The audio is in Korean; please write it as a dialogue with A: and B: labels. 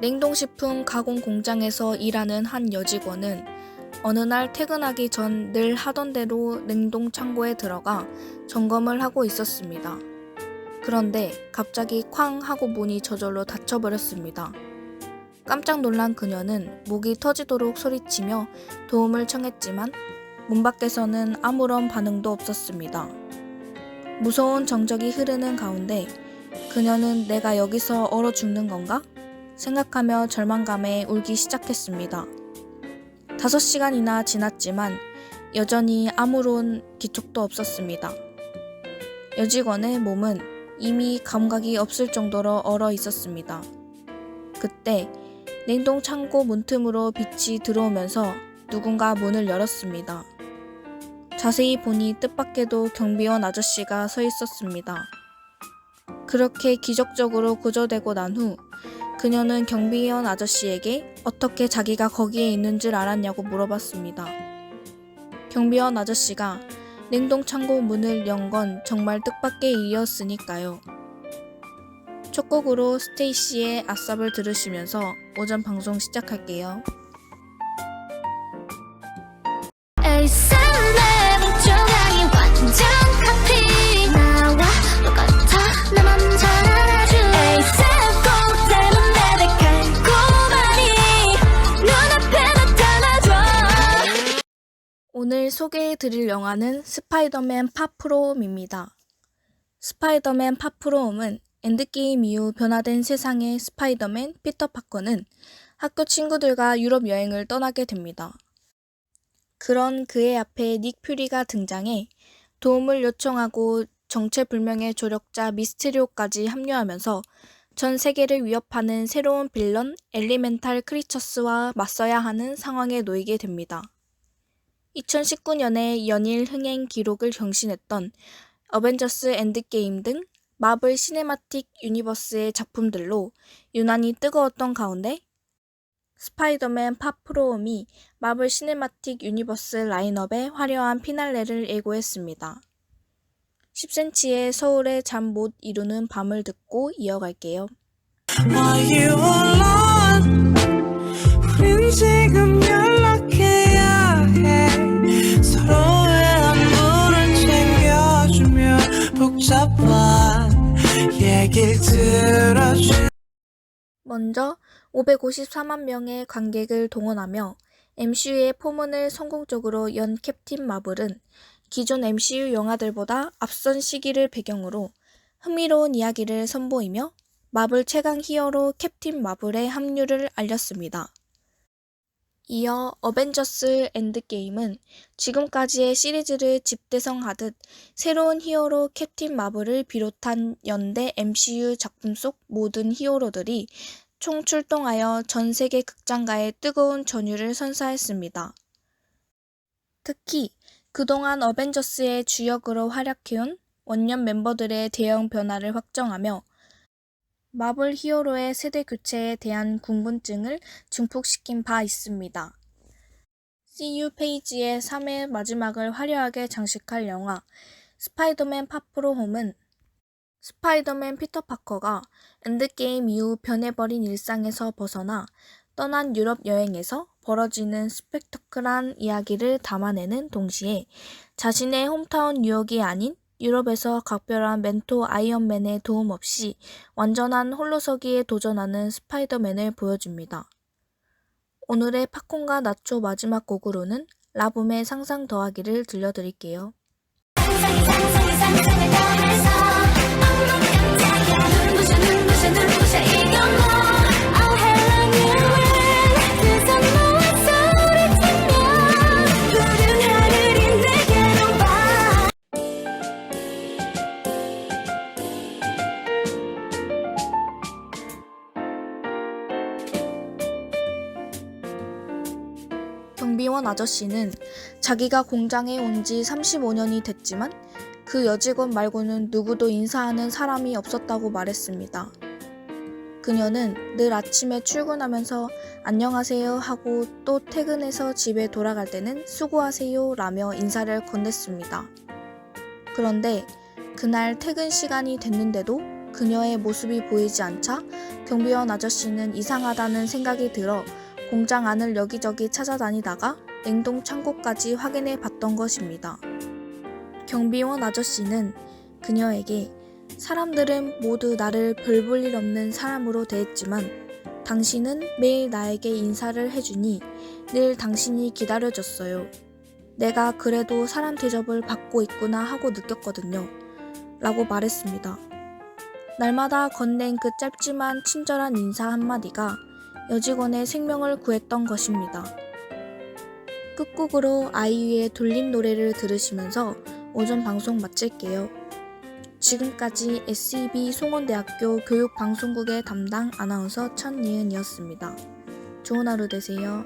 A: 냉동식품 가공 공장에서 일하는 한 여직원은 어느 날 퇴근하기 전 늘 하던 대로 냉동 창고에 들어가 점검을 하고 있었습니다. 그런데 갑자기 쾅 하고 문이 저절로 닫혀버렸습니다. 깜짝 놀란 그녀는 목이 터지도록 소리치며 도움을 청했지만 문 밖에서는 아무런 반응도 없었습니다. 무서운 정적이 흐르는 가운데 그녀는 내가 여기서 얼어 죽는 건가? 생각하며 절망감에 울기 시작했습니다. 5시간이나 지났지만 여전히 아무런 기척도 없었습니다. 여직원의 몸은 이미 감각이 없을 정도로 얼어 있었습니다. 그때 냉동 창고 문틈으로 빛이 들어오면서 누군가 문을 열었습니다. 자세히 보니 뜻밖에도 경비원 아저씨가 서 있었습니다. 그렇게 기적적으로 구조되고 난 후 그녀는 경비원 아저씨에게 어떻게 자기가 거기에 있는 줄 알았냐고 물어봤습니다. 경비원 아저씨가 냉동창고 문을 연 건 정말 뜻밖의 일이었으니까요. 첫 곡으로 스테이시의 아쌉을 들으시면서 오전 방송 시작할게요. 오늘 소개해드릴 영화는 스파이더맨 파프롬입니다. 스파이더맨 파프롬은 엔드게임 이후 변화된 세상의 스파이더맨 피터 파커는 학교 친구들과 유럽 여행을 떠나게 됩니다. 그런 그의 앞에 닉 퓨리가 등장해 도움을 요청하고 정체불명의 조력자 미스테리오까지 합류하면서 전 세계를 위협하는 새로운 빌런 엘리멘탈 크리처스와 맞서야 하는 상황에 놓이게 됩니다. 2019년에 연일 흥행 기록을 경신했던 어벤져스 엔드게임 등 마블 시네마틱 유니버스의 작품들로 유난히 뜨거웠던 가운데 스파이더맨 파프롬이 마블 시네마틱 유니버스 라인업의 화려한 피날레를 예고했습니다. 10cm의 서울의 잠 못 이루는 밤을 듣고 이어갈게요. 우린 지금 연락해야 해. 서로의 안부를 챙겨주며 복잡한 얘기를 들어주. 먼저 554만 명의 관객을 동원하며 MCU의 포문을 성공적으로 연 캡틴 마블은 기존 MCU 영화들보다 앞선 시기를 배경으로 흥미로운 이야기를 선보이며 마블 최강 히어로 캡틴 마블의 합류를 알렸습니다. 이어 어벤져스 엔드게임은 지금까지의 시리즈를 집대성하듯 새로운 히어로 캡틴 마블을 비롯한 연대 MCU 작품 속 모든 히어로들이 총출동하여 전 세계 극장가에 뜨거운 전율을 선사했습니다. 특히 그동안 어벤져스의 주역으로 활약해온 원년 멤버들의 대형 변화를 확정하며 마블 히어로의 세대 교체에 대한 궁금증을 증폭시킨 바 있습니다. CU 페이지의 3회 마지막을 화려하게 장식할 영화 스파이더맨 파프롬은 스파이더맨 피터 파커가 엔드게임 이후 변해버린 일상에서 벗어나 떠난 유럽 여행에서 벌어지는 스펙터클한 이야기를 담아내는 동시에 자신의 홈타운 뉴욕이 아닌 유럽에서 각별한 멘토 아이언맨의 도움 없이 완전한 홀로서기에 도전하는 스파이더맨을 보여줍니다. 오늘의 팝콘과 나초 마지막 곡으로는 라붐의 상상 더하기를 들려드릴게요. 경비원 아저씨는 자기가 공장에 온 지 35년이 됐지만 그 여직원 말고는 누구도 인사하는 사람이 없었다고 말했습니다. 그녀는 늘 아침에 출근하면서 안녕하세요 하고 또 퇴근해서 집에 돌아갈 때는 수고하세요 라며 인사를 건넸습니다. 그런데 그날 퇴근 시간이 됐는데도 그녀의 모습이 보이지 않자 경비원 아저씨는 이상하다는 생각이 들어 공장 안을 여기저기 찾아다니다가 냉동 창고까지 확인해 봤던 것입니다. 경비원 아저씨는 그녀에게 사람들은 모두 나를 별 볼 일 없는 사람으로 대했지만 당신은 매일 나에게 인사를 해주니 늘 당신이 기다려줬어요. 내가 그래도 사람 대접을 받고 있구나 하고 느꼈거든요. 라고 말했습니다. 날마다 건넨 그 짧지만 친절한 인사 한마디가 여직원의 생명을 구했던 것입니다. 끝곡으로 아이유의 돌림 노래를 들으시면서 오전 방송 마칠게요. 지금까지 SEB 송원대학교 교육방송국의 담당 아나운서 천예은이었습니다. 좋은 하루 되세요.